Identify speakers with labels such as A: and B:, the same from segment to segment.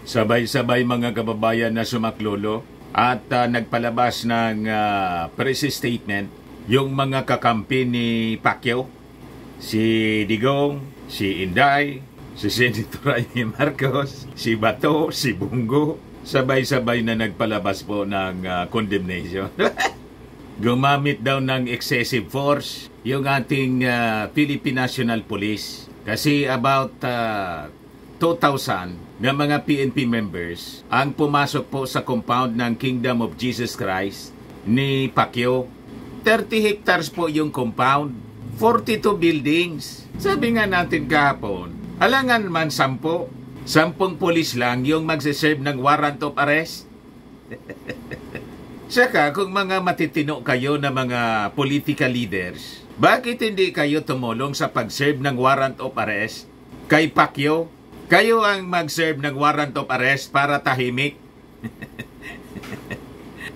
A: Sabay-sabay mga kababayan na sumaklolo at nagpalabas ng press statement yung mga kakampi ni Pacquiao, si Digong, si Inday, si Senator Amy Marcos, si Bato, si Bungo, sabay-sabay na nagpalabas po ng condemnation. Gumamit daw ng excessive force yung ating Philippine National Police kasi about 2,000 na mga PNP members ang pumasok po sa compound ng Kingdom of Jesus Christ ni Pacquiao. 30 hectares po yung compound, 42 buildings. Sabi nga natin kahapon, alangan man 10 polis lang yung magsiserve ng warrant of arrest. Saka kung mga matitino kayo na mga political leaders, bakit hindi kayo tumulong sa pag-serve ng warrant of arrest kay Pacquiao? Kayo ang mag-serve ng warrant of arrest para tahimik.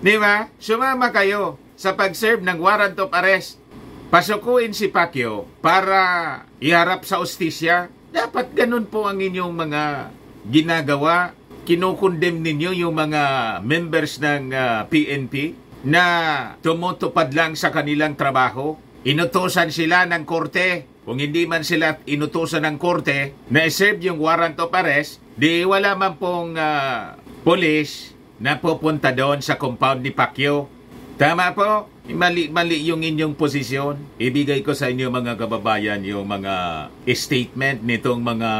A: Di ba? Sumama kayo sa pag-serve ng warrant of arrest. Pasukuin si Pacquiao para iharap sa ustisya. Dapat ganun po ang inyong mga ginagawa. Kinukondem ninyo yung mga members ng PNP na tumutupad lang sa kanilang trabaho. Inutusan sila ng korte. Kung hindi man sila inutusan ng korte na i-serve yung warrant of arrest, di wala man pong police na pupunta doon sa compound ni Pacquiao. Tama po? Mali yung inyong posisyon. Ibigay ko sa inyo mga kababayan yung mga statement nitong mga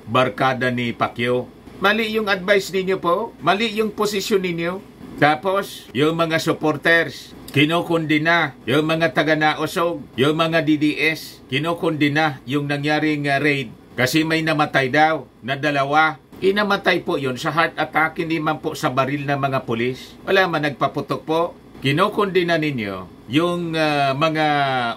A: barkada ni Pacquiao. Mali yung advice ninyo po. Mali yung posisyon ninyo. Tapos, yung mga supporters, kinukundina. Yung mga taga-nausog, yung mga DDS, kinukundina yung nangyaring raid kasi may namatay daw na 2. Inamatay po yun sa heart attack, hindi man po sa baril ng mga pulis. Wala man nagpaputok po. Kinukundina ninyo yung mga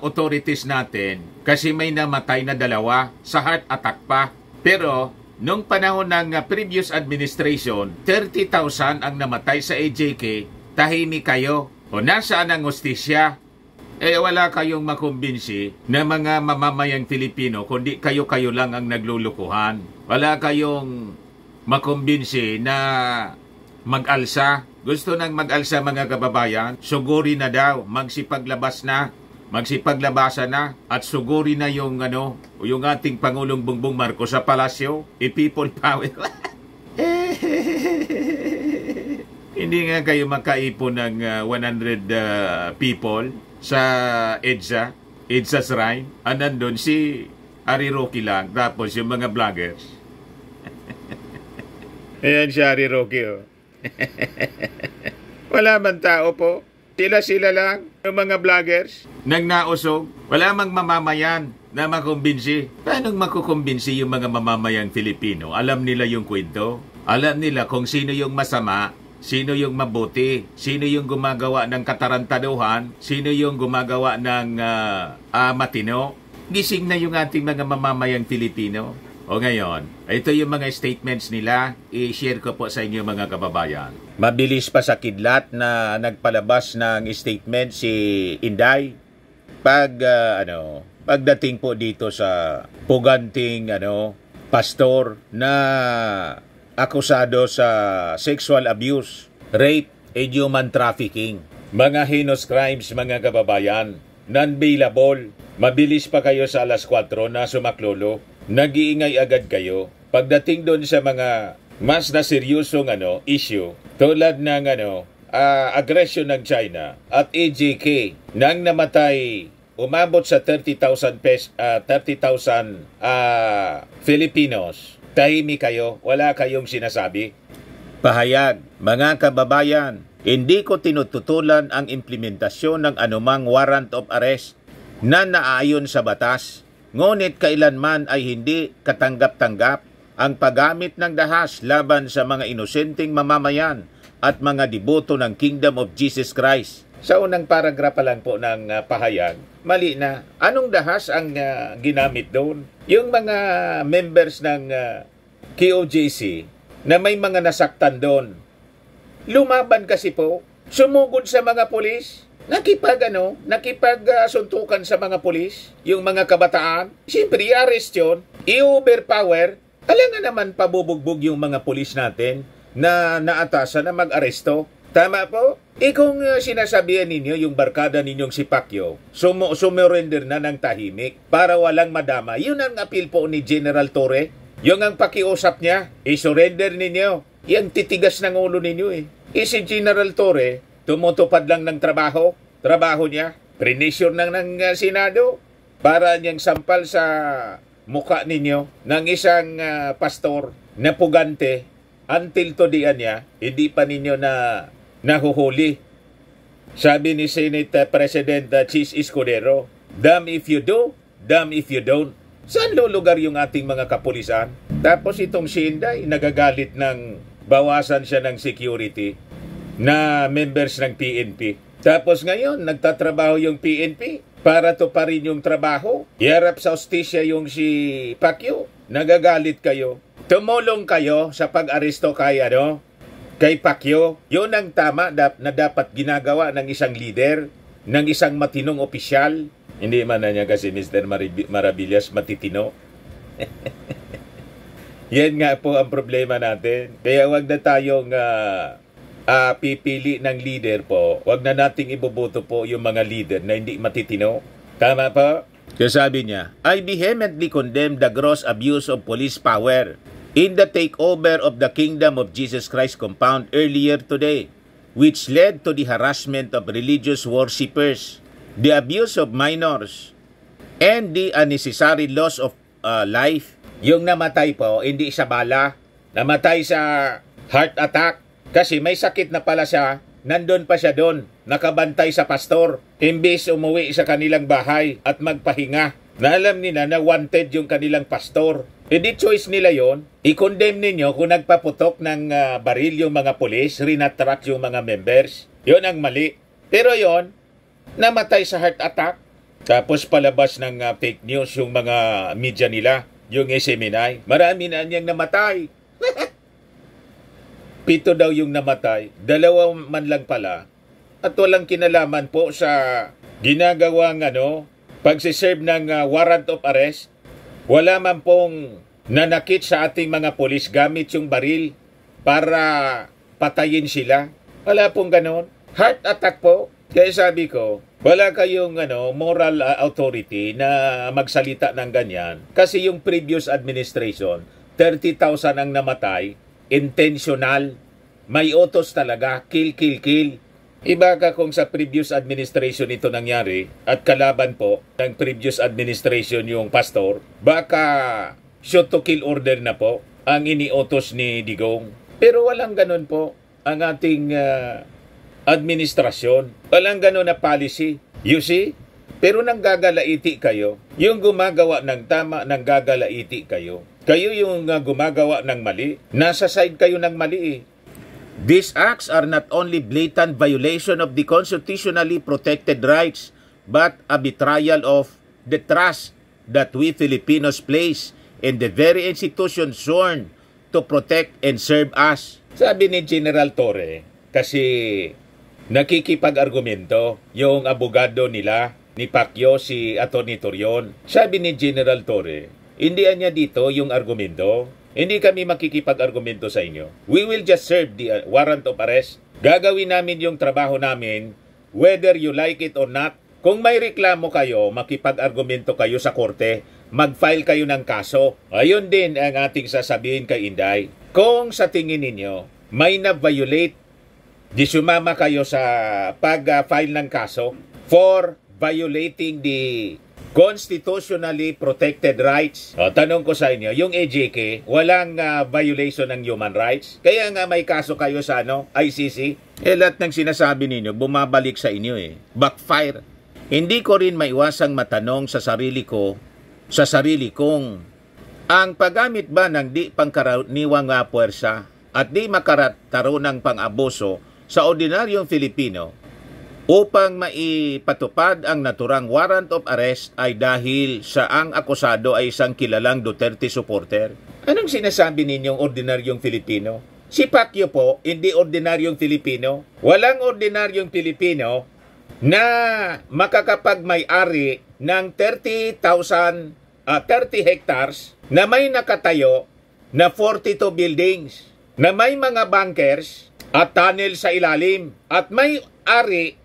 A: authorities natin kasi may namatay na 2 sa heart attack pa. Pero, nung panahon ng previous administration, 30,000 ang namatay sa AJK, tahimik kayo. O nasaan ang hustisya? Wala kayong makumbinsi na mga mamamayang Pilipino, kundi kayo-kayo lang ang naglulukuhan. Wala kayong makumbinsi na mag-alsa. Gusto nang mag-alsa mga kababayan, suguri na daw, magsipaglabasan na at suguri na yung yung ating Pangulong Bongbong Marcos sa palasyo, i-people power. Hindi nga kayo makaipon ng 100 people sa EDSA Shrine. Nandun si Ari Roque lang, tapos yung mga vloggers. Ayan si Ari Roque, oh. Wala man tao po. Sila lang, yung mga vloggers, nang nausog. Wala mang mamamayan na makumbinsi. Paano makukumbinsi yung mga mamamayang Filipino? Alam nila yung kwento. Alam nila kung sino yung masama, sino yung mabuti, sino yung gumagawa ng katarantaduhan, sino yung gumagawa ng matino. Gising na yung ating mga mamamayang Filipino. O ngayon, ito yung mga statements nila, i-share ko po sa inyo mga kababayan. Mabilis pa sa kidlat na nagpalabas ng statement si Inday pagdating po dito sa puganting pastor na akusado sa sexual abuse, rape, and human trafficking. Mga heinous crimes mga kababayan, non-bailable. Mabilis pa kayo sa alas 4 na sumaklolo. Nag-iingay agad kayo pagdating doon sa mga mas na seryosong issue tulad ng aggression ng China at AJK nang namatay umabot sa 30,000 Filipinos. Tahimik kayo, wala kayong sinasabi. Pahayag, mga kababayan, hindi ko tinututulan ang implementasyon ng anumang warrant of arrest na naaayon sa batas. Ngunit kailanman ay hindi katanggap-tanggap ang paggamit ng dahas laban sa mga inosenteng mamamayan at mga deboto ng Kingdom of Jesus Christ. Sa unang paragrapa lang po ng pahayag, mali na. Anong dahas ang ginamit doon? Yung mga members ng KOJC na may mga nasaktan doon, lumaban kasi po, sumugod sa mga pulis, nakipagsuntukan sa mga pulis, yung mga kabataan. Siyempre, i-arrest yun, i-overpower, Alam nga naman pabubugbog yung mga pulis natin na naatasan na mag-aresto. Tama po? Kung sinasabihan ninyo yung barkada ninyong si Pacquiao, sumurrender na ng tahimik para walang madama. Yun ang appeal po ni General Torre. Yung ang pakiusap niya, surrender ninyo. Yang titigas ng ulo ninyo eh. Si General Torre, tumutupad lang ng trabaho niya. Prinisyon ng Senado para niyang sampal sa mukha ninyo ng isang pastor na pugante. Until today niya, hindi pa ninyo nahuhuli. Sabi ni Senate President Chis Escudero, damn if you do, damn if you don't. Saan lulugar yung ating mga kapulisan? Tapos itong si Inday, nagagalit ng bawasan siya ng security na members ng PNP. Tapos ngayon, nagtatrabaho yung PNP para to pa rin yung trabaho. Iharap sa hustisya yung si Pacquiao. Nagagalit kayo. Tumulong kayo sa pag-aresto kay Pacquiao. Yun ang tama na dapat ginagawa ng isang leader, ng isang matinong opisyal. Hindi man na niya kasi Mr. Maravillas matitino. Yan nga po ang problema natin. Kaya wag na tayong pipili ng leader po. Wag na nating iboboto po yung mga leader na hindi matitino. Tama po? Kaya sabi niya, I vehemently condemn the gross abuse of police power in the takeover of the Kingdom of Jesus Christ compound earlier today, which led to the harassment of religious worshippers, the abuse of minors, and the unnecessary loss of life. Yung namatay po, hindi sa bala, namatay sa heart attack, kasi may sakit na pala siya, nandun pa siya doon, nakabantay sa pastor, imbis umuwi sa kanilang bahay at magpahinga, na alam nila na wanted yung kanilang pastor. Di choice nila yon. I-condemn ninyo kung nagpaputok ng baril yung mga pulis, rinatrak yung mga members. Yon ang mali. Pero yon, namatay sa heart attack. Tapos palabas ng fake news yung mga media nila, yung SMNI. Marami na niyang namatay. 7 daw yung namatay. 2 man lang pala. At walang kinalaman po sa ginagawang pagsiserve ng warrant of arrest. Wala man pong nanakit sa ating mga polis gamit yung baril para patayin sila. Wala pong ganon. Heart attack po. Kaya sabi ko, wala kayong moral authority na magsalita ng ganyan. Kasi yung previous administration, 30,000 ang namatay, intentional, may utos talaga, kill. Iba ka kung sa previous administration ito nangyari at kalaban po ng previous administration yung pastor, baka shoot to kill order na po ang iniutos ni Digong. Pero walang ganun po ang ating administrasyon. Walang ganun na policy. You see? Pero nanggagalaiti kayo. Yung gumagawa ng tama, nanggagalaiti kayo. Kayo yung gumagawa ng mali. Nasa side kayo ng mali eh. These acts are not only blatant violation of the constitutionally protected rights, but a betrayal of the trust that we Filipinos place in the very institution sworn to protect and serve us. Sabi ni General Torre, kasi nakikipag-argumento yung abogado nila ni Pacquiao, si Atty. Torion. Sabi ni General Torre, hindi niya dito yung argumento. Hindi kami makikipag-argumento sa inyo. We will just serve the warrant of arrest. Gagawin namin yung trabaho namin, whether you like it or not. Kung may reklamo kayo, makipag-argumento kayo sa korte, mag-file kayo ng kaso. Ayun din ang ating sasabihin kay Inday. Kung sa tingin ninyo, may na-violate, di sumama kayo sa pag-file ng kaso for violating the constitutionally protected rights. Tanong ko sa inyo, yung AJK, walang violation ng human rights? Kaya nga may kaso kayo sa ICC? Lahat ng sinasabi ninyo, bumabalik sa inyo Backfire. Hindi ko rin maiwasang matanong sa sarili kong, ang paggamit ba ng di pangkaraniwang puwersa at di makataroon ng pang-abuso sa ordinaryong Filipino upang maipatupad ang naturang warrant of arrest ay dahil sa ang akusado ay isang kilalang Duterte supporter? Anong sinasabi ninyong ordinaryong Filipino? Si Pacquiao po, hindi ordinaryong Filipino. Walang ordinaryong Filipino na makakapag-may-ari ng 30 hectares na may nakatayo na 42 buildings na may mga bunkers at tunnel sa ilalim at may ari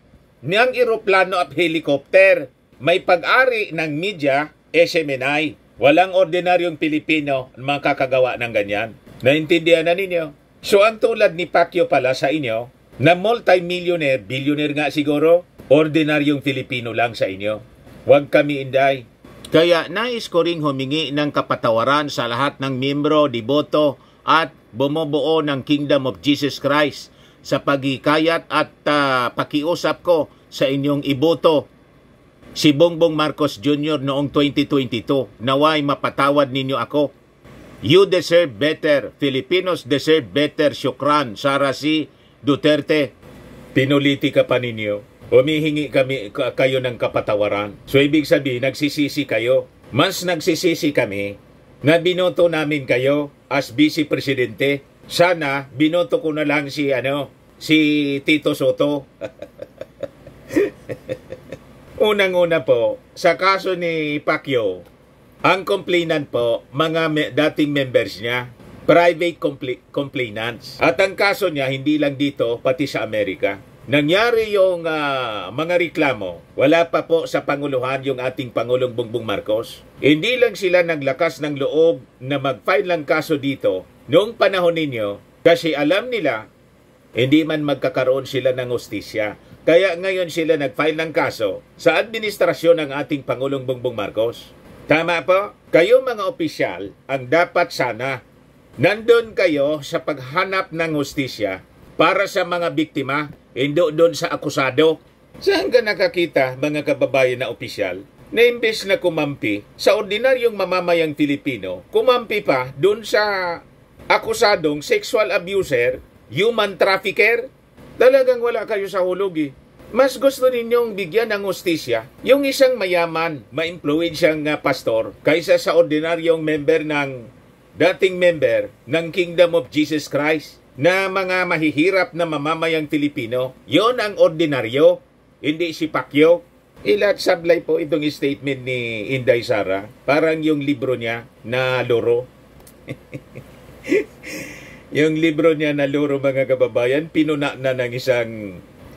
A: ng eroplano at helicopter. May pag-ari ng media, SMNI. Walang ordinaryong Pilipino ang makakagawa ng ganyan. Naintindihan na ninyo? So ang tulad ni Pacquiao pala sa inyo, na multi-millionaire, billionaire nga siguro, ordinaryong Filipino lang sa inyo. Huwag kami inday. Kaya nais ko ring humingi ng kapatawaran sa lahat ng miyembro, deboto at bumubuo ng Kingdom of Jesus Christ sa pagikayat at pakiusap ko sa inyong iboto si Bongbong Marcos Jr. noong 2022. Naway mapatawad ninyo ako. You deserve better. Filipinos deserve better. Syukran. Sara C. Duterte. Pinuliti ka pa ninyo. Humihingi kayo ng kapatawaran. So ibig sabihin, nagsisisi kayo. Mas nagsisisi kami na binoto namin kayo as Vice Presidente. Sana binoto ko na lang si Tito Soto. Unang-una po, sa kaso ni Pacquiao, ang complainant po, mga dating members niya, private complainants. At ang kaso niya, hindi lang dito, pati sa Amerika. Nangyari yung mga reklamo, wala pa po sa Panguluhan yung ating Pangulong Bongbong Marcos. Hindi lang sila naglakas ng loob na mag-file ng kaso dito noong panahon ninyo kasi alam nila hindi man magkakaroon sila ng hustisya. Kaya ngayon sila nag-file ng kaso sa administrasyon ng ating Pangulong Bongbong Marcos. Tama po? Kayo mga opisyal ang dapat sana nandun kayo sa paghanap ng hustisya para sa mga biktima, hindi doon sa akusado. Saan ka nakakita, mga kababayan na opisyal, na imbes na kumampi sa ordinaryong mamamayang Pilipino, kumampi pa doon sa akusadong sexual abuser, human trafficker? Talagang wala kayo sa hulog eh. Mas gusto ninyong bigyan ng hustisya yung isang mayaman, ma-influensyang pastor kaysa sa ordinaryong dating member ng Kingdom of Jesus Christ na mga mahihirap na mamamayang Filipino. Yon ang ordinaryo, hindi si Pacquiao. Ilat sablay po itong statement ni Inday Sara. Parang yung libro niya na loro. Yung libro niya na loro, mga kababayan, pinuna na ng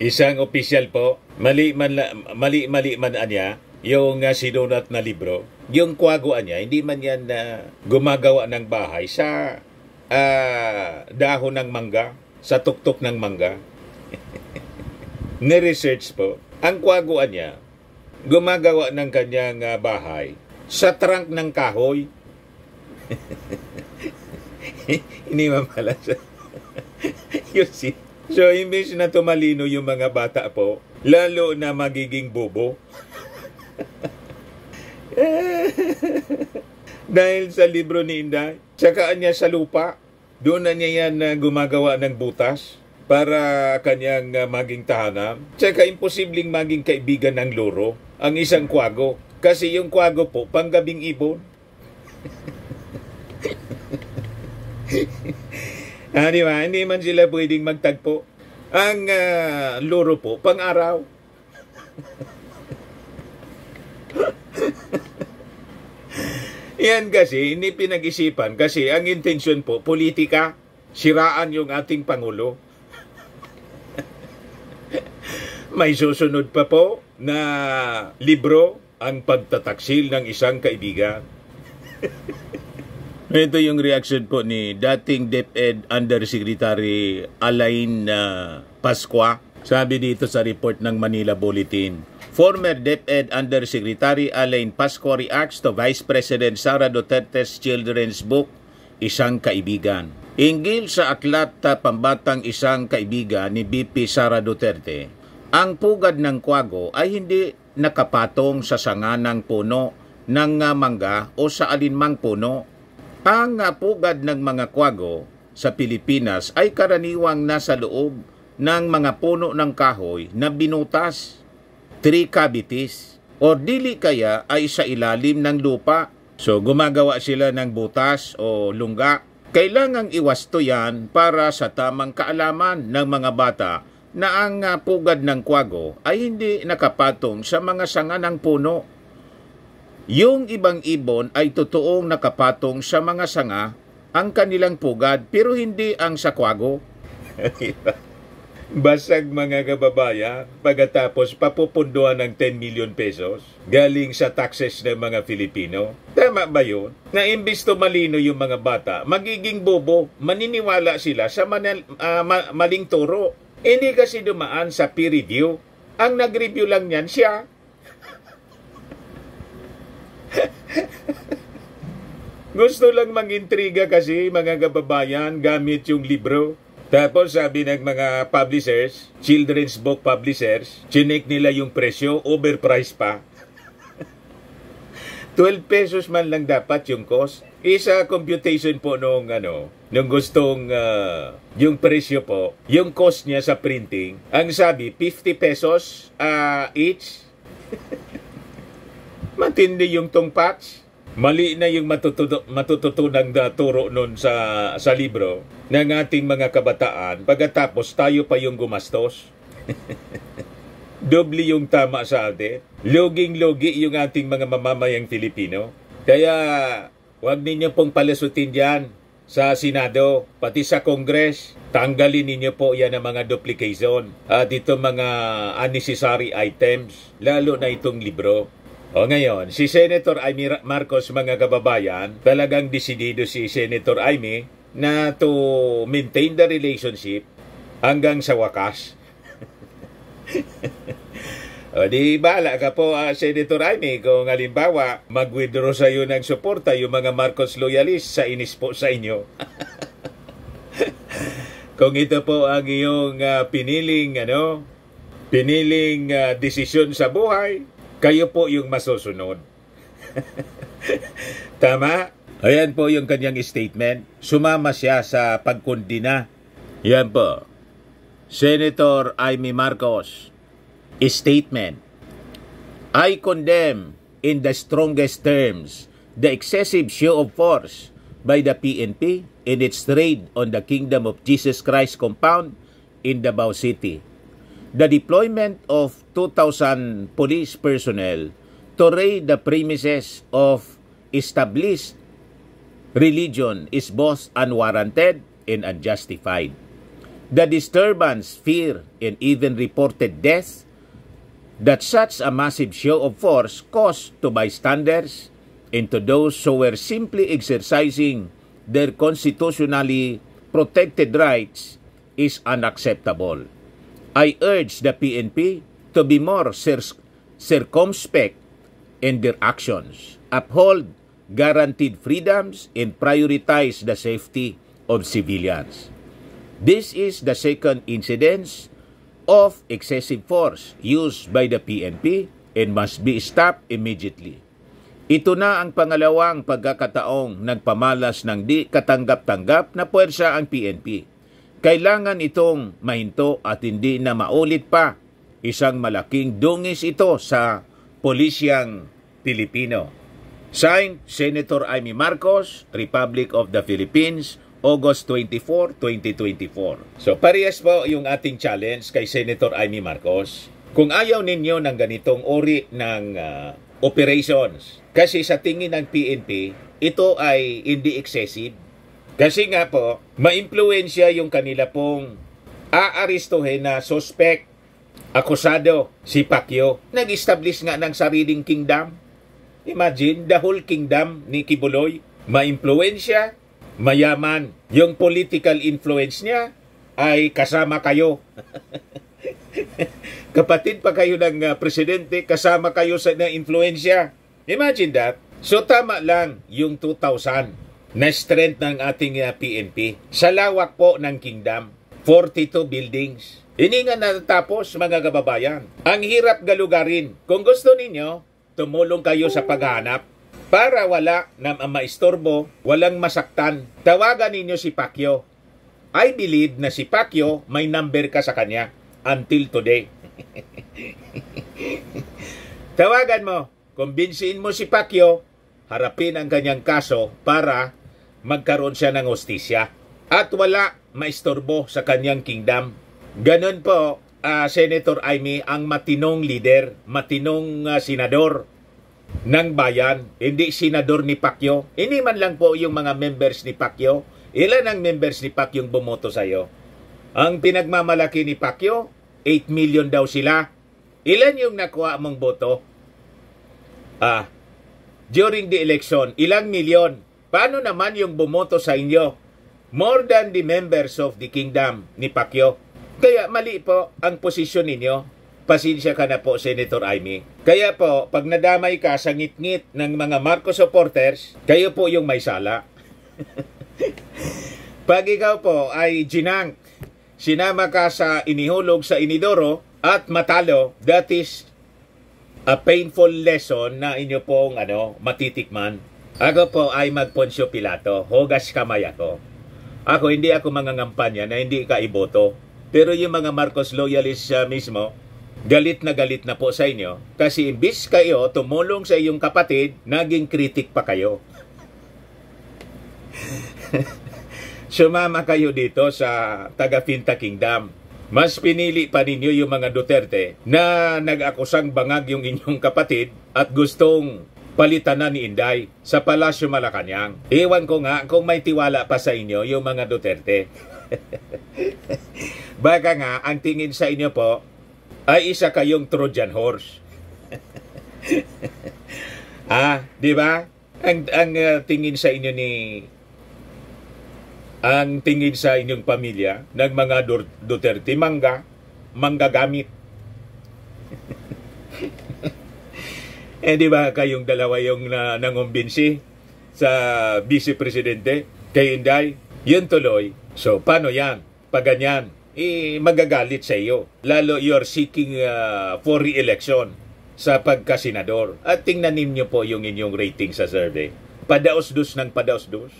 A: isang opisyal po. Mali man niya yung sinunat na libro. Yung kwaguan niya, hindi man yan gumagawa ng bahay sa dahon ng mangga, sa tuktok ng mangga. Ni-research po. Ang kwaguan niya, gumagawa ng kanyang bahay sa trunk ng kahoy. Hindi man pala siya. You see? So, imbes na tumalino yung mga bata po, lalo na magiging bobo. Dahil sa libro ni Inday, tsakaan niya sa lupa, doon na niya yan gumagawa ng butas para kanyang maging tahanan. Tsaka imposibleng maging kaibigan ng loro ang isang kwago. Kasi yung kwago po, panggabing ibon. Di ba? Hindi man sila pwedeng magtagpo. Ang loro po, pang-araw. Yan kasi, hindi pinag-isipan. Kasi ang intensyon po, politika, siraan yung ating Pangulo. May susunod pa po na libro, ang pagtataksil ng isang kaibigan. Ito yung reaction po ni dating DepEd Undersecretary Alain Pascua. Sabi dito sa report ng Manila Bulletin, former DepEd Undersecretary Alain Pascua reacts to Vice President Sara Duterte's children's book, Isang Kaibigan. Inggil sa aklat pambatang Isang Kaibigan ni BP Sara Duterte, ang pugad ng kwago ay hindi nakapatong sa sanga ng puno ng mangga o sa alinmang puno. Ang pugad ng mga kwago sa Pilipinas ay karaniwang nasa loob ng mga puno ng kahoy na binutas, tree cavities, o dili kaya ay sa ilalim ng lupa. So gumagawa sila ng butas o lungga. Kailangang iwasto yan para sa tamang kaalaman ng mga bata na ang pugad ng kwago ay hindi nakapatong sa mga sanga ng puno. Yung ibang ibon ay totoong nakapatong sa mga sanga ang kanilang pugad pero hindi ang sakwago. Basag mga kababayan, pagkatapos papupunduhan ng 10 million pesos galing sa taxes ng mga Filipino. Tama ba yun? Na imbis to malino yung mga bata, magiging bobo, maniniwala sila sa maling turo. Hindi kasi dumaan sa peer review. Ang nag-review lang yan siya. Gusto lang mangintriga kasi mga kababayan gamit yung libro. Tapos sabi ng mga publishers, children's book publishers, chinek nila yung presyo, overpriced pa. 12 pesos man lang dapat yung cost. Isa computation po nung gustong yung presyo po, yung cost niya sa printing, ang sabi 50 pesos each. Matindi yung tong patch. Mali na yung matututunang turo nun sa libro ng ating mga kabataan, pagkatapos tayo pa yung gumastos. Doble yung tama sa atin. Loging-logi yung ating mga mamamayang Filipino. Kaya huwag ninyo pong palasutin dyan sa Senado, pati sa Congress. Tanggalin ninyo po yan ang mga duplication at itong mga unnecessary items, lalo na itong libro. O ngayon, si Senator Amy Marcos, mga kababayan, talagang desidido si Senator Amy na to maintain the relationship hanggang sa wakas. O di bahala ka po, Senator Amy, kung halimbawa mag-withdraw sa iyo ng suporta yung mga Marcos loyalists sa inis po sa inyo. Kung ito po ang iyong piniling desisyon sa buhay, kayo po yung masusunod. Tama? Ayan po yung kanyang statement. Sumama siya sa pagkondina. Yan po. Senator Amy Marcos. Statement. I condemn in the strongest terms the excessive show of force by the PNP in its raid on the Kingdom of Jesus Christ compound in Davao City. The deployment of 2,000 police personnel to raid the premises of established religion is both unwarranted and unjustified. The disturbance, fear, and even reported death that such a massive show of force caused to bystanders and to those who were simply exercising their constitutionally protected rights is unacceptable. I urge the PNP to be more circumspect in their actions, uphold guaranteed freedoms, and prioritize the safety of civilians. This is the second incidence of excessive force used by the PNP and must be stopped immediately. Ito na ang pangalawang pagkakataong nagpamalas ng di katanggap-tanggap na puwersa ang PNP. Kailangan itong mahinto at hindi na maulit pa. Isang malaking dungis ito sa polisyang Pilipino. Signed, Senator Amy Marcos, Republic of the Philippines, August 24, 2024. So parehas po yung ating challenge kay Senator Amy Marcos. Kung ayaw ninyo ng ganitong uri ng operations, kasi sa tingin ng PNP, ito ay hindi excessive. Kasi nga po, maimpluwensya yung kanila pong aaristuhin na suspect, akusado, si Pacquiao. Nag-establish nga ng sariling kingdom. Imagine, the whole kingdom ni Kibuloy. Maimpluwensya, mayaman. Yung political influence niya ay kasama kayo. Kapatid pa kayo ng presidente, kasama kayo sa influensya. Imagine that. So tama lang yung 2,000 na strength ng ating PNP. Sa lawak po ng kingdom, 42 buildings. Hindi nga natatapos, mga kababayan. Ang hirap galugarin. Kung gusto ninyo, tumulong kayo sa paghahanap para wala na maistorbo, walang masaktan. Tawagan ninyo si Pacquiao. I believe na si Pacquiao may number ka sa kanya until today. Tawagan mo. Kumbinsiin mo si Pacquiao, harapin ang kanyang kaso para magkaroon siya ng hustisya at wala maistorbo sa kanyang kingdom. Ganun po, Senator Amy, ang matinong leader, matinong senador ng bayan, hindi senador ni Pacquiao. Hindi man lang po yung mga members ni Pacquiao Ilan ang members ni Pacquiao bumoto sa'yo? Ang pinagmamalaki ni Pacquiao, 8 million daw sila. Ilan yung nakuha mong boto? During the election, ilang milyon? Paano naman yung bumoto sa inyo? More than the members of the kingdom ni Pacquiao. Kaya mali po ang posisyon ninyo. Pasensya ka na po, Senator Amy. Kaya po, pag nadamay ka sa ngit-ngit ng mga Marcos supporters, kayo po yung may sala. Pag ikaw po ay ginang, sinama ka sa inihulog sa inidoro at matalo, that is a painful lesson na inyo pong matitikman. Ako po ay mag-Poncio Pilato, hugas kamay ako. Hindi ako mangangampanya na hindi ka iboto. Pero yung mga Marcos loyalists mismo, galit na po sa inyo kasi imbis kayo tumulong sa iyong kapatid, naging kritik pa kayo. Sumama kayo dito sa taga-Finta Kingdom. Mas pinili pa ninyo yung mga Duterte na nag-akusang bangag yung inyong kapatid at gustong palitan na ni Inday sa Palasyo Malacanang. Ewan ko nga kung may tiwala pa sa inyo yung mga Duterte. Baka nga ang tingin sa inyo po ay isa kayong Trojan horse. Di ba? Ang tingin sa inyo ang tingin sa inyong pamilya ng mga Duterte, manggagamit. Di ba kayong dalawa yung nangumbinsi sa Vice Presidente kay Inday? Yun tuloy. So, paano yan? Pag ganyan, magagalit sa iyo. Lalo you're seeking for re-election sa pagkasenador. At tingnan ninyo po yung inyong rating sa survey. Padaos-dos ng padaos-dos.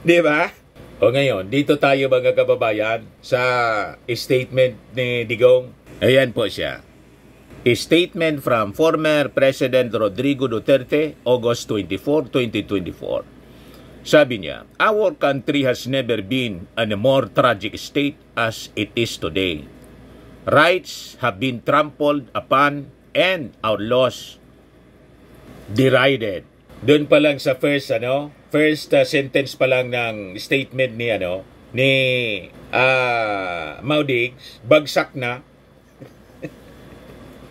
A: Di ba? O ngayon, dito tayo mga kababayan sa statement ni Digong. Ayan po siya. A statement from former President Rodrigo Duterte, August 24, 2024. Sabi niya, our country has never been in a more tragic state as it is today. Rights have been trampled upon and our laws derided. Doon pa lang sa first sentence pa lang ng statement ni Maudigs, bagsak na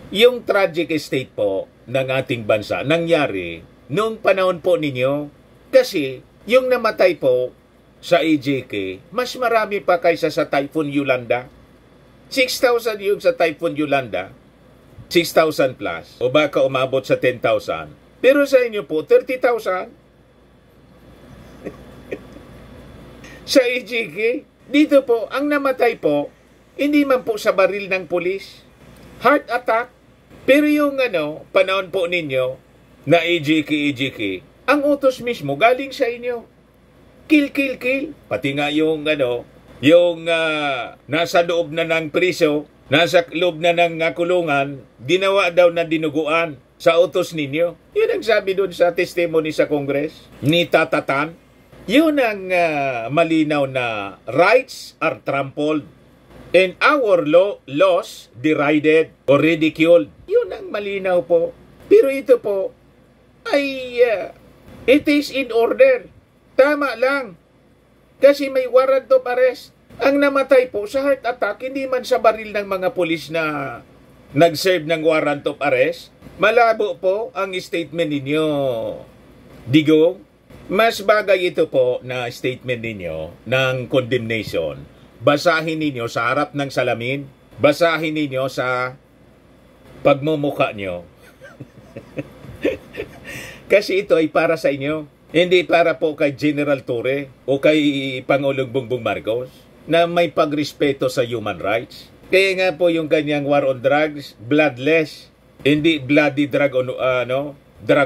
A: yung tragic state po ng ating bansa nangyari noong panahon po ninyo kasi yung namatay po sa AJK, mas marami pa kaysa sa Typhoon Yolanda. 6,000 yung sa Typhoon Yolanda, 6,000 plus, o baka umabot sa 10,000. Pero sa inyo po, 30,000. Sa AJK, dito po, ang namatay po, hindi man po sa baril ng pulis. Heart attack. Pero yung panahon po ninyo na AJK, ang utos mismo galing sa inyo. Kill. Pati nga yung nasa loob na ng priso, nasa loob na ng kulungan, ginawa daw na dinuguan sa utos ninyo. Yun ang sabi doon sa testimony sa Congress ni Tatatan. Yun ang malinaw na rights are trampled and our laws derided or ridiculed. Yun ang malinaw po. Pero ito po ay it is in order. Tama lang. Kasi may warrant of arrest. Ang namatay po sa heart attack, hindi man sa baril ng mga pulis na nag-serve ng warrant of arrest. Malabo po ang statement ninyo, Digong. Mas bagay ito po na statement ninyo ng condemnation. Basahin ninyo sa harap ng salamin. Basahin ninyo sa pagmumukha nyo. Kasi ito ay para sa inyo. Hindi para po kay General Torre o kay Pangulong Bongbong Marcos na may pagrespeto sa human rights. Kaya nga po yung kanyang war on drugs, bloodless, hindi bloody drug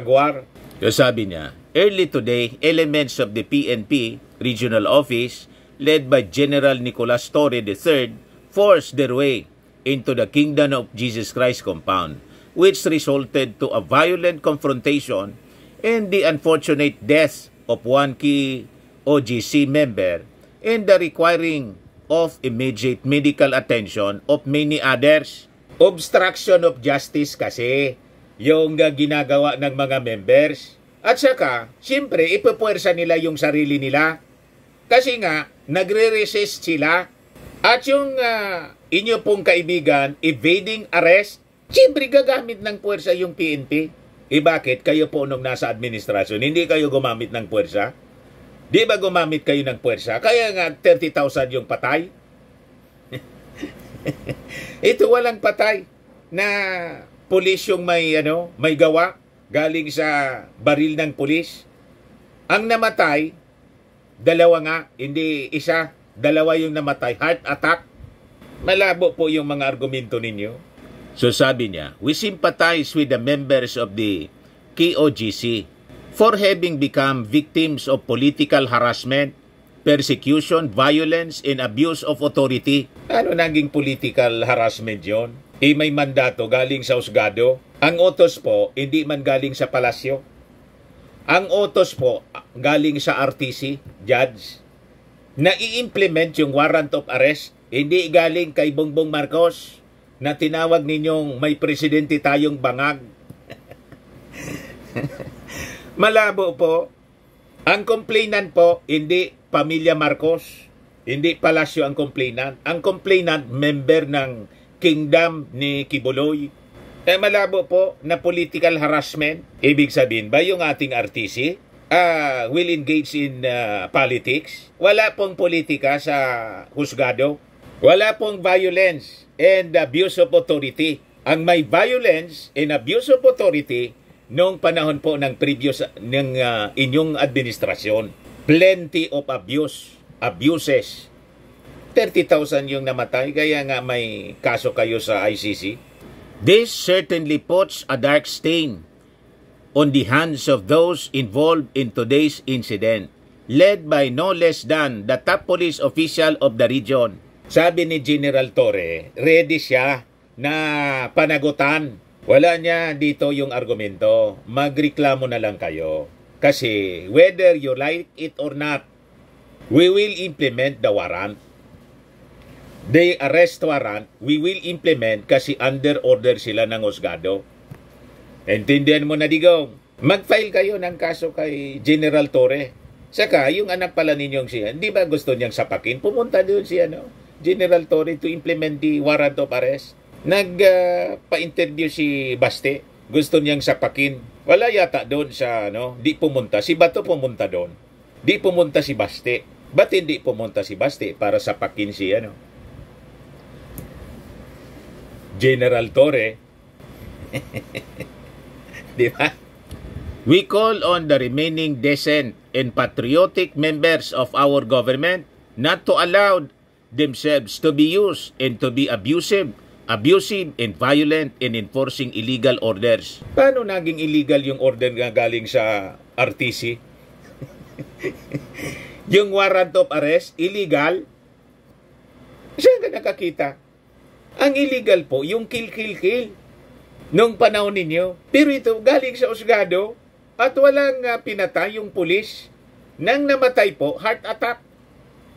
A: war. So sabi niya, early today, elements of the PNP regional office led by General Nicolas Torre III forced their way into the Kingdom of Jesus Christ compound, which resulted to a violent confrontation and the unfortunate death of one key OGC member and the requiring of immediate medical attention of many others. Obstruction of justice kasi yung ginagawa ng mga members. At saka, siyempre, ipupuwersa nila yung sarili nila. Kasi nga, nagre-resist sila. At yung inyo pong kaibigan, evading arrest, siyempre gagamit ng puwersa yung PNP. Bakit? Kayo po nung nasa administrasyon, hindi kayo gumamit ng puwersa? Di ba gumamit kayo ng puwersa? Kaya nga 30,000 yung patay. Ito walang patay na pulis yung may gawa galing sa baril ng pulis. Ang namatay, dalawa nga, hindi isa, dalawa yung namatay, heart attack. Malabo po yung mga argumento ninyo. So sabi niya, we sympathize with the members of the KOGC for having become victims of political harassment, persecution, violence, and abuse of authority. Ano naging political harassment yon? May mandato galing sa husgado. Ang utos po, hindi man galing sa palasyo. Ang utos po, galing sa RTC, judge, na i-implement yung warrant of arrest, hindi galing kay Bongbong Marcos, na tinawag ninyong may presidente tayong bangag. Malabo po. Ang complainant po, hindi pamilya Marcos. Hindi palasyo ang complainant. Ang complainant, member ng kingdom ni Kibuloy. Malabo po na political harassment. Ibig sabihin ba yung ating RTC will engage in politics? Wala pong politika sa husgado. Wala pong violence and abuse of authority. Ang may violence and abuse of authority noong panahon po ng previous ng inyong administrasyon. Plenty of abuses. 30,000 yung namatay, kaya nga may kaso kayo sa ICC. This certainly puts a dark stain on the hands of those involved in today's incident, led by no less than the top police official of the region. Sabi ni General Torre, ready siya na panagutan. Wala niya dito yung argumento. Magreklamo na lang kayo. Kasi whether you like it or not, we will implement the warrant. The arrest warrant, we will implement kasi under order sila ng husgado. Intindihan mo na, Digong. Mag-file kayo ng kaso kay General Torre. Saka, yung anak pala ninyong siya, di ba gusto niyang sapakin? Pumunta doon siya, General Torre to implement the warrant of arrest. Nagpa-interview si Baste. Gusto niyang sapakin. Wala yata doon sa, di pumunta. Si Bato pumunta doon. Di pumunta si Baste. Ba't hindi pumunta si Baste para sapakin si, General Torre? Di ba? We call on the remaining decent and patriotic members of our government not to allow themselves to be used and to be abusive and violent in enforcing illegal orders. Paano naging illegal yung order nga galing sa RTC? Yung warrant of arrest, illegal? Saan ka nakakita? Ang illegal po, yung kill. Nung panahon ninyo. Pero ito, galing sa husgado at walang pinatay yung pulis. Nang namatay po, heart attack.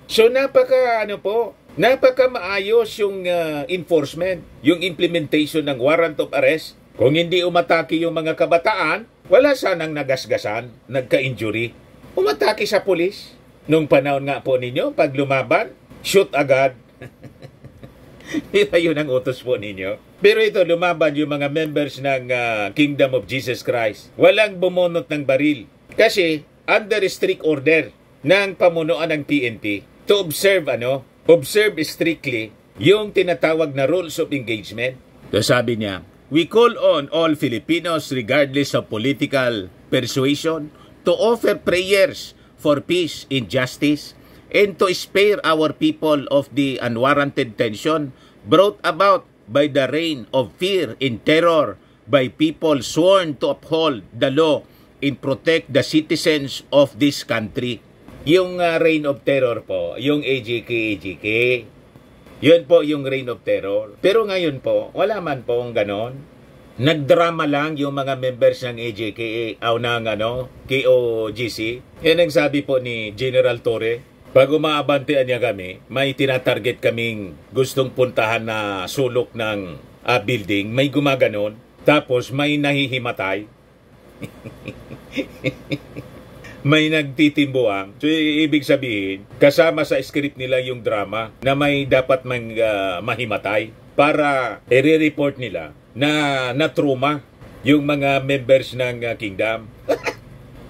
A: So napaka maayos yung enforcement, yung implementation ng warrant of arrest. Kung hindi umatake yung mga kabataan, wala sanang nagasgasan, nagka-injury. Umatake sa pulis. Nung panahon nga po ninyo, pag lumaban, shoot agad. Di ba yun ang utos po ninyo? Pero ito, lumaban yung mga members ng Kingdom of Jesus Christ. Walang bumunot ng baril. Kasi under strict order ng pamunuan ng PNP to observe strictly yung tinatawag na rules of engagement. So sabi niya, we call on all Filipinos regardless of political persuasion to offer prayers for peace and justice and to spare our people of the unwarranted tension brought about by the reign of fear and terror by people sworn to uphold the law and protect the citizens of this country. Yung reign of terror po, yung AJK, yun po yung reign of terror. Pero ngayon po, wala man po ganon. Nagdrama lang yung mga members ng AJK, KOGC. Yan ang sabi po ni General Torre. Pag umaabantian niya kami, may tinatarget kaming gustong puntahan na sulok ng building, may gumaganon, tapos may nahihimatay. May nagtitimbuang. So, ibig sabihin, kasama sa script nila yung drama na may dapat mahimatay para i-report nila na na-trauma yung mga members ng kingdom.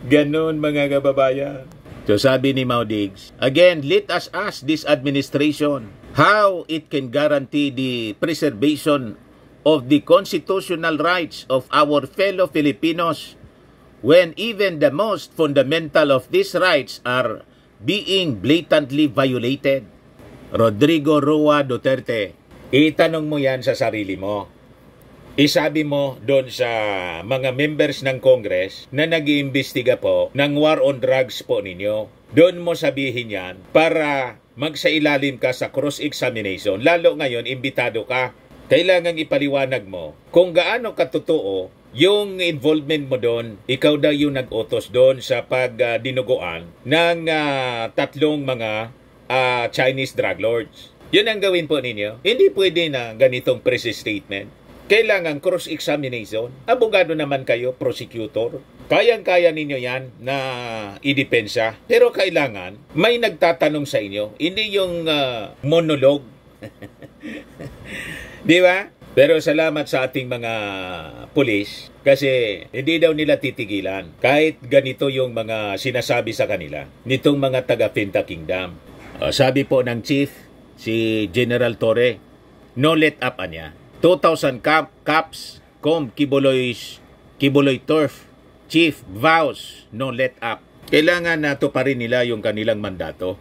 A: Ganon mga kababayan. So sabi ni Maudigs, again, let us ask this administration how it can guarantee the preservation of the constitutional rights of our fellow Filipinos when even the most fundamental of these rights are being blatantly violated. Rodrigo Roa Duterte, itanong mo yan sa sarili mo. Isabi mo doon sa mga members ng Congress na nag-iimbestiga po ng war on drugs po ninyo. Doon mo sabihin yan para magsailalim ka sa cross-examination. Lalo ngayon, imbitado ka. Kailangan ipaliwanag mo kung gaano katotoo yung involvement mo doon. Ikaw daw yung nag-utos doon sa pagdinuguan ng tatlong mga Chinese drug lords. Yun ang gawin po ninyo. Hindi pwede na ganitong press statement. Kailangan cross-examination. Abogado naman kayo, prosecutor. Kayang-kaya ninyo yan na idepensa. Pero kailangan may nagtatanong sa inyo. Hindi yung monologue. Di ba? Pero salamat sa ating mga pulis kasi hindi daw nila titigilan. Kahit ganito yung mga sinasabi sa kanila nitong mga taga-Pinta Kingdom. Sabi po ng chief, si General Torre, no let up niya. 2,000 caps, Kibuloy Turf, Chief vows no let up. Kailangan nato pa rin nila yung kanilang mandato.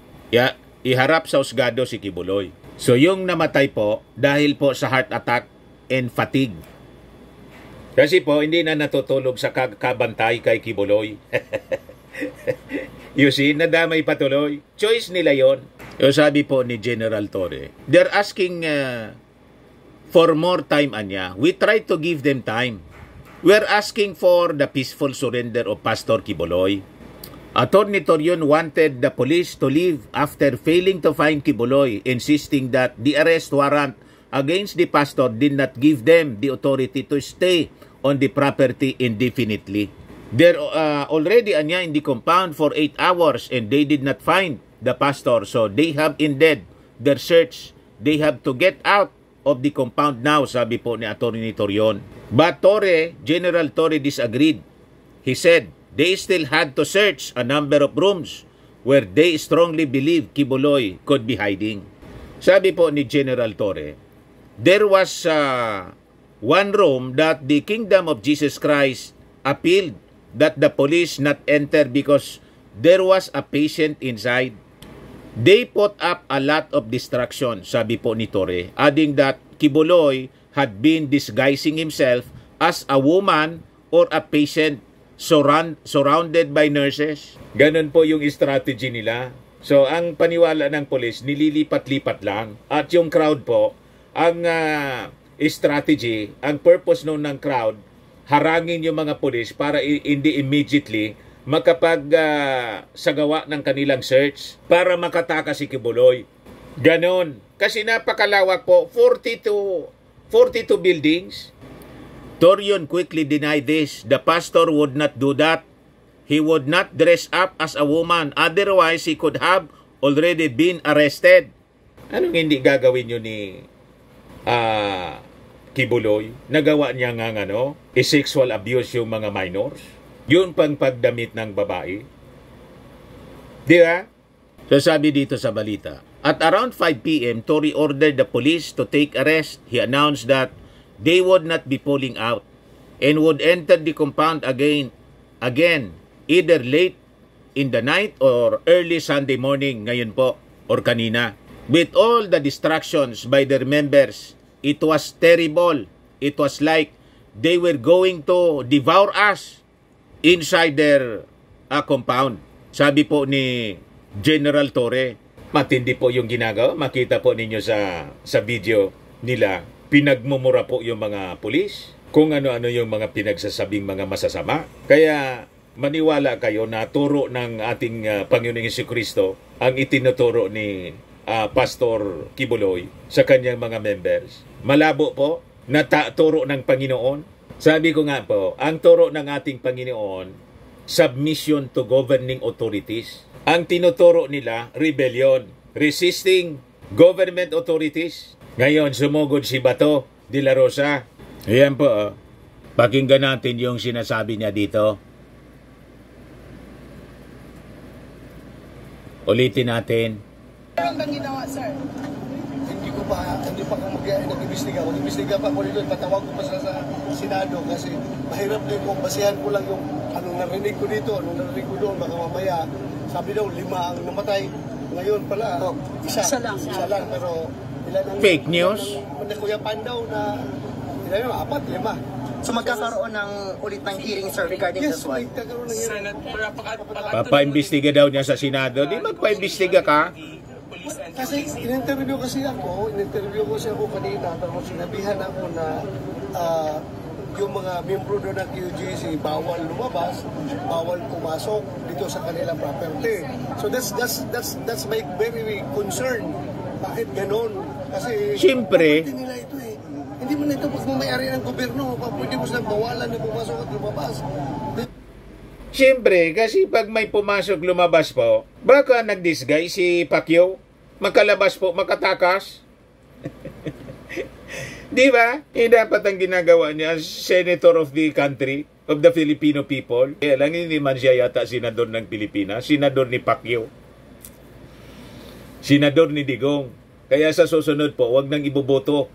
A: Iharap sa husgado si Kibuloy. So yung namatay po dahil po sa heart attack and fatigue. Kasi po hindi na natutulog sa kabantay kay Kibuloy. You see, nadamay patuloy. Choice nila yon. So sabi po ni General Torre, they're asking for more time, Anya. We try to give them time. We're asking for the peaceful surrender of Pastor Kibuloy. Attorney Torion wanted the police to leave after failing to find Kibuloy, insisting that the arrest warrant against the pastor did not give them the authority to stay on the property indefinitely. They're already, Anya, in the compound for 8 hours and they did not find the pastor. So they have ended their search. They have to get out of the compound now, sabi po ni Atty. Torion. But General Torre disagreed. He said they still had to search a number of rooms where they strongly believe Kibuloy could be hiding. Sabi po ni General Torre, there was one room that the Kingdom of Jesus Christ appealed that the police not enter because there was a patient inside. They put up a lot of distraction, sabi po ni Torre, adding that Kibuloy had been disguising himself as a woman or a patient surrounded by nurses. Ganon po yung strategy nila. So, ang paniwala ng polis, nililipat-lipat lang. At yung crowd po, ang strategy, ang purpose noon ng crowd, harangin yung mga polis para hindi immediately sagawa ng kanilang search para makataka si Kibuloy. Ganon. Kasi napakalawak po, 42 buildings. Torion quickly denied this. The pastor would not do that. He would not dress up as a woman. Otherwise, he could have already been arrested. Anong hindi gagawin nyo ni Kibuloy? Nagawa niya nga sexual abuse yung mga minors. Yun pang pagdamit ng babae. Di ba? So sabi dito sa balita, at around 5 p.m., Torre ordered the police to take arrest. He announced that they would not be pulling out and would enter the compound again, either late in the night or early Sunday morning, ngayon po, or kanina. With all the distractions by their members, it was terrible. It was like they were going to devour us inside their compound. Sabi po ni General Torre, matindi po yung ginagawa. Makita po ninyo sa video nila, pinagmumura po yung mga pulis. Kung ano-ano yung mga pinagsasabing mga masasama. Kaya maniwala kayo na turo ng ating Panginoong Jesucristo ang itinuturo ni Pastor Kibuloy sa kanyang mga members. Malabo po na turo ng Panginoon. Sabi ko nga po, ang turo ng ating Panginoon submission to governing authorities. Ang tinuturo nila, rebellion, resisting government authorities. Ngayon, sumugod si Bato de la Rosa. Ayan po, oh. Pakinggan natin yung sinasabi niya dito. Ulitin natin.
B: Ano bang ginawa, sir?
C: Hindi pa ako nag-imbestiga. Mag-imbestiga pa ako dito. Patawag ko pa sa Senado kasi mahirap din kung basihan ko lang yung anong narinig ko dito, anong narinig ko doon. Baka mamaya, sabi daw, 5 ang namatay. Ngayon pala, isa lang. Pero ilan ang
A: Fake news?
C: Nakuyapan daw na ilan yung 4, 5.
B: So magkakaroon ng ulit ng hearing, sir, regarding this one?
C: Magkakaroon ng hearing.
A: Papaimbestiga daw niya sa Senado. Di magpaimbestiga ka?
C: Kasi in-interview ko kasi ako kanina, tapos sinabihan ako na yung mga membro doon ng QGC bawal lumabas, bawal pumasok dito sa kanilang property. So that's my very concern. Bakit ganon? Kasi
A: Siyempre,
C: property nila ito eh. Hindi mo na ito pagmamayari ng gobyerno, pwede mo silang bawalan na pumasok at lumabas.
A: siyempre, kasi pag may pumasok lumabas po, baka nag-disguise si Pacquiao. Makalabas po, makatakas. Di ba? Dapat ang ginagawa niya, Senator of the country, of the Filipino people. Kaya lang, hindi man siya yata senador ng Pilipinas, senador ni Pacquiao. Senador ni Digong. Kaya sa susunod po, wag nang iboboto.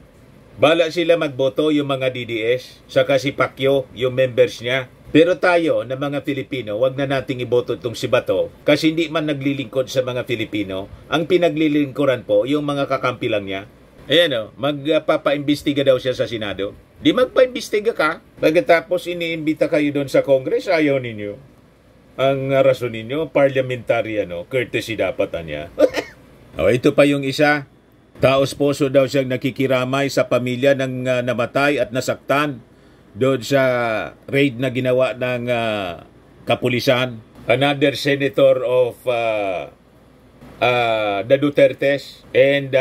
A: Bala sila magboto yung mga DDS, saka si Pacquiao, yung members niya. Pero tayo, na mga Filipino, wag na nating iboto itong si Bato kasi hindi man naglilingkod sa mga Filipino. Ang pinaglilingkuran po, yung mga kakampi lang niya. Ayan o, magpapaimbestiga daw siya sa Senado. Di magpaimbestiga ka. Pagkatapos iniimbita kayo doon sa Congress, ayaw ninyo. Ang rason ninyo, parliamentary, courtesy dapat niya. Ito pa yung isa. Taos puso daw siyang nakikiramay sa pamilya ng namatay at nasaktan doon sa raid na ginawa ng kapulisan. Another senator of the Dutertes and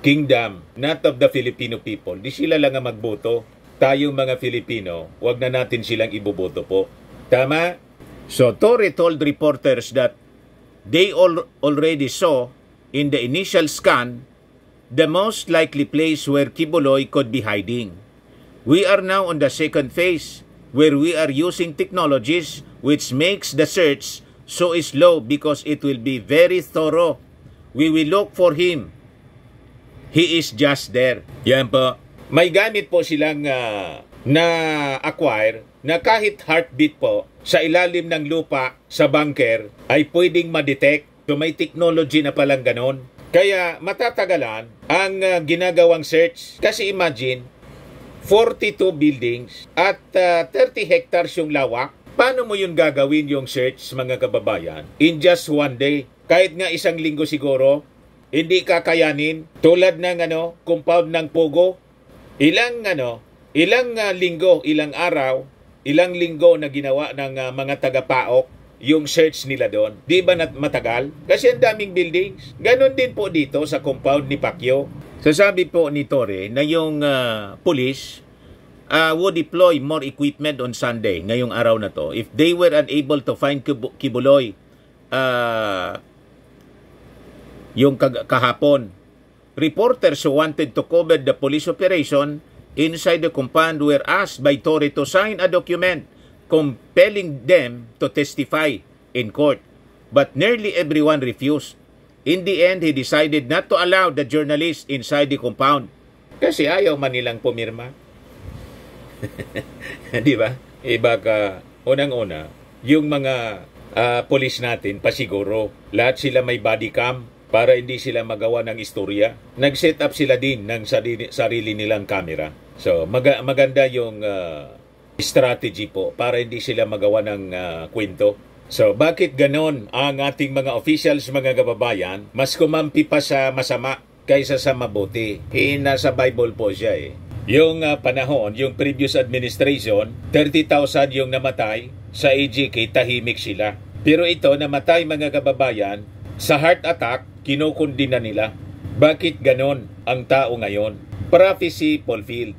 A: Kingdom, not of the Filipino people. Di sila lang ang magboto. Tayong mga Filipino, wag na natin silang iboboto po. Tama? So Torre told reporters that they already saw in the initial scan the most likely place where Kibuloy could be hiding. We are now on the second phase where we are using technologies which makes the search so slow because it will be very thorough. We will look for him. He is just there. Yan po. May gamit po silang na-acquire na kahit heartbeat po sa ilalim ng lupa sa bunker ay pwedeng ma-detect. So may technology na palang ganon. Kaya matatagalan ang ginagawang search. Kasi imagine, 42 buildings at 30 hectares yung lawak. Paano mo yun gagawin yung search, mga kababayan? In just one day. Kahit nga isang linggo siguro, hindi kakayanin. Tulad ng compound ng Pogo. Ilang linggo, ilang araw, ilang linggo na ginawa ng mga taga-PAOK yung search nila doon. Di ba matagal? Kasi ang daming buildings. Ganon din po dito sa compound ni Pacquiao. Sasabi po ni Torre na yung police would deploy more equipment on Sunday, ngayong araw na to. If they were unable to find Kibuloy yung kahapon. Reporters who wanted to cover the police operation inside the compound were asked by Torre to sign a document compelling them to testify in court. But nearly everyone refused. In the end, he decided not to allow the journalists inside the compound. Kasi ayaw man nilang pumirma. Di ba? Baka unang-una, yung mga police natin, pasiguro, lahat sila may body cam para hindi sila magawa ng istorya. Nag-set up sila din ng sarili nilang camera. So, maganda yung strategy po para hindi sila magawa ng kwento. So, bakit ganon ang ating mga officials, mga kababayan, mas kumampi pa sa masama kaysa sa mabuti? Nasa Bible po siya eh. Yung panahon, yung previous administration, 30,000 yung namatay, sa AGK tahimik sila. Pero ito, namatay mga kababayan, sa heart attack, kinukundina nila. Bakit ganon ang tao ngayon? Prophecy fulfilled.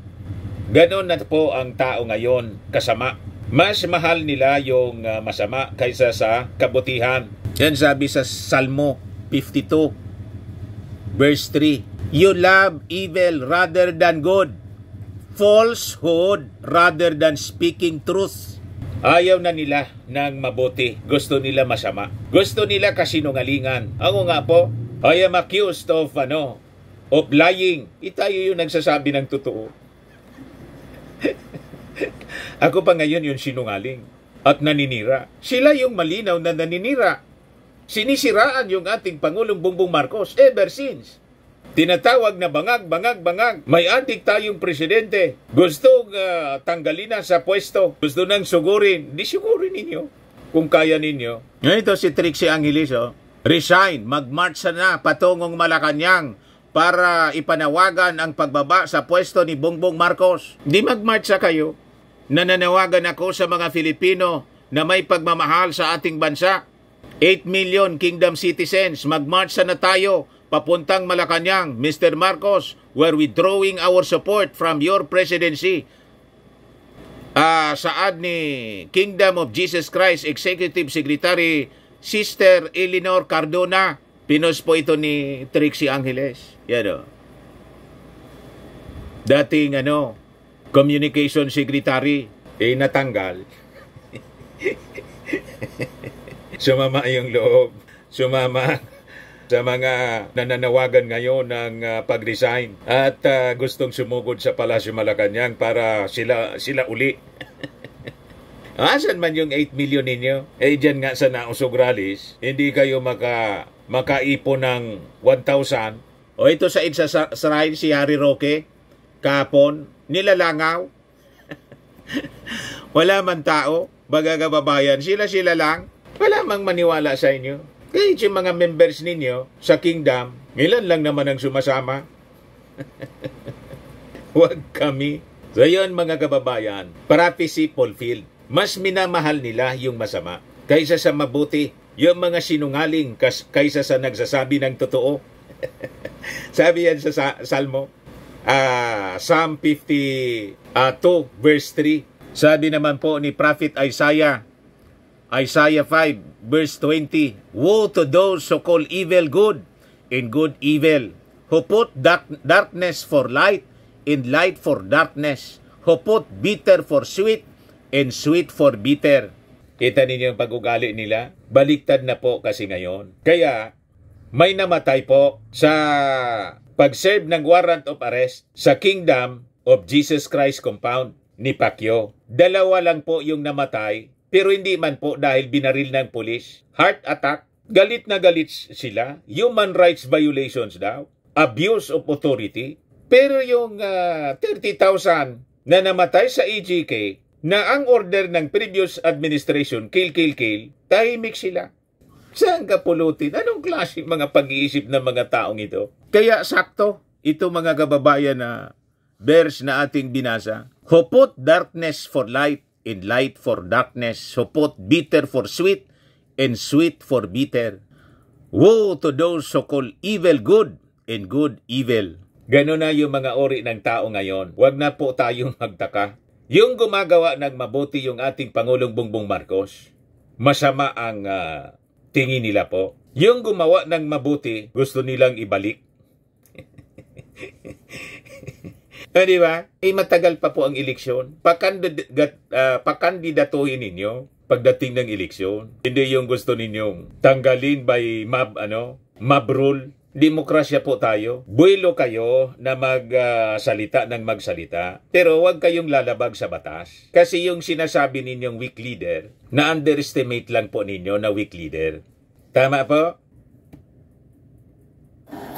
A: Ganon na po ang tao ngayon, kasama. Mas mahal nila yung masama kaysa sa kabutihan. Yan sabi sa Salmo 52 verse 3. You love evil rather than good, falsehood rather than speaking truth. Ayaw na nila ng mabuti. Gusto nila masama. Gusto nila kasinungalingan. Ako nga po, I am accused of lying. Tayo yung nagsasabi ng totoo. Ako pa ngayon yung sinungaling at naninira. Sila yung malinaw na naninira. Sinisiraan yung ating Pangulong Bongbong Marcos ever since. Tinatawag na bangag. May adik tayong presidente. Gustong tanggalin na sa pwesto. Gusto nang sugurin. Di sugurin ninyo kung kaya ninyo. Ito si Trixie Angeles. Resign. Mag-march na patungong Malacanang para ipanawagan ang pagbaba sa pwesto ni Bongbong Marcos. Di mag-march kayo. Nananawagan ako sa mga Filipino na may pagmamahal sa ating bansa. 8 million Kingdom citizens. Mag-march na tayo papuntang Malacanang. Mr. Marcos, we're withdrawing our support from your presidency. Saad ni Kingdom of Jesus Christ Executive Secretary Sister Eleanor Cardona. Pinos po ito ni Trixie Angeles. Yan o. Dating Communication Secretary. Natanggal. Sumama yung loob. Sumama sa mga nananawagan ngayon ng pag-resign at gustong sumugod sa Palasyo Malacanang para sila uli. Asan man yung 8 million ninyo? Dyan nga sa Nausog Rallies, hindi kayo makaipon ng 1,000. O ito sa Israel, si Harry Roque, kapon, nilalangaw. Wala man tao, bagagababayan, sila lang. Wala mang maniwala sa inyo. Kahit yung mga members ninyo sa Kingdom, ilan lang naman ang sumasama. Huwag kami. So yun mga kababayan, prophecy fulfilled. Mas minamahal nila yung masama kaysa sa mabuti, yung mga sinungaling kaysa sa nagsasabi ng totoo. Sabi yan sa Salmo, Psalm 52 verse 3. Sabi naman po ni Prophet Isaiah 5 verse 20, woe to those who call evil good and good evil, who put darkness for light and light for darkness, who put bitter for sweet and sweet for bitter. Kita ninyo yung pag-ugali nila? Baliktad na po kasi ngayon. Kaya may namatay po sa pag-serve ng warrant of arrest sa Kingdom of Jesus Christ compound ni Pacquiao. 2 lang po yung namatay. Pero hindi man po dahil binaril ng pulis. Heart attack. Galit na galit sila. Human rights violations daw. Abuse of authority. Pero yung 30,000 na namatay sa EJK na ang order ng previous administration, kill, tahimik sila. Saan ka pulutin? Anong klase mga pag-iisip ng mga taong ito? Kaya sakto, ito mga kababayan na verse na ating binasa. Who put darkness for light and light for darkness, who put bitter for sweet, and sweet for bitter. Woe to those who call evil good, and good evil. Ganon na yung mga ori ng tao ngayon. Huwag na po tayong magtaka. Yung gumagawa ng mabuti yung ating Pangulong Bongbong Marcos, masama ang tingin nila po. Yung gumawa ng mabuti, gusto nilang ibalik. Di ba? Matagal pa po ang eleksyon. Pakandidatuhin ninyo pagdating ng eleksyon. Hindi yung gusto ninyong tanggalin by mob rule. Demokrasya po tayo. Buwelo kayo na magsalita ng magsalita. Pero huwag kayong lalabag sa batas. Kasi yung sinasabi ninyong weak leader, na-underestimate lang po ninyo na weak leader. Tama po?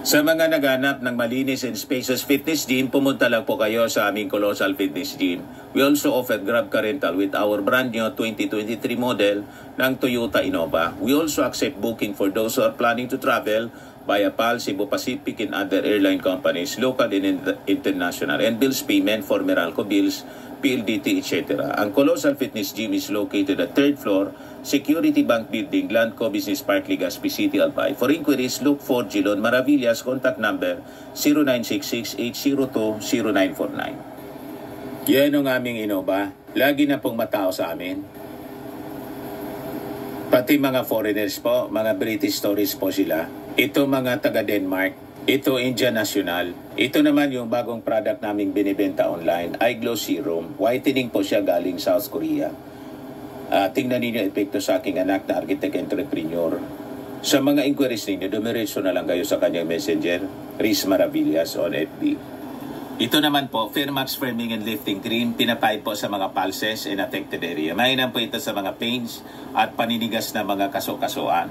A: Sa mga naghanap ng malinis and spacious fitness gym, pumunta lang po kayo sa aming Colossal Fitness Gym. We also offer Grab Car Rental with our brand new 2023 model ng Toyota Innova. We also accept booking for those who are planning to travel via PAL, Cebu Pacific, and other airline companies, local and international, and bills payment for Meralco bills, PLDT, etc. Ang Colossal Fitness Gym is located at 3rd floor, Security Bank Building, Landco Business Park, Legazpi City, Albay. For inquiries, look for Gilon Maravillas, contact number 0966-802-0949. Yan ang aming Innova. Lagi na pong matao sa amin. Pati mga foreigners po, mga British tourists po sila. Ito mga taga Denmark. Ito Indian National. Ito naman yung bagong product naming binibenta online, iGlow Serum. Whitening po siya galing South Korea. Tingnan ninyo epekto sa aking anak na architect entrepreneur. Sa mga inquiries ninyo, dumiretso na lang kayo sa kanyang messenger, Riz Maravillas on FB. Ito naman po, Fairmax Firming and Lifting Cream, pinapay po sa mga pulses and affected area. Mainam po ito sa mga pains at paninigas na mga kaso-kasuan.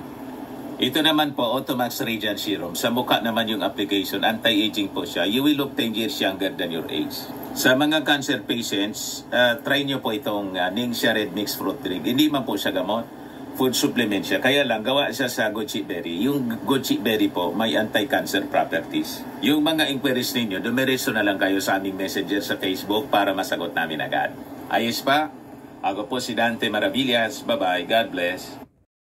A: Ito naman po, Automax Radiant Serum. Sa mukha naman yung application, anti-aging po siya. You will look 10 years younger than your age. Sa mga cancer patients, try nyo po itong Ningxia Red Mix Fruit Drink. Hindi man po siya gamot. Food supplement siya. Kaya lang, gawa siya sa goji berry. Yung goji berry po, may anti-cancer properties. Yung mga inquiries ninyo, dumiretso na lang kayo sa aming messenger sa Facebook para masagot namin agad. Ayos pa? Ako po si Dante Maravillas. Bye-bye. God bless.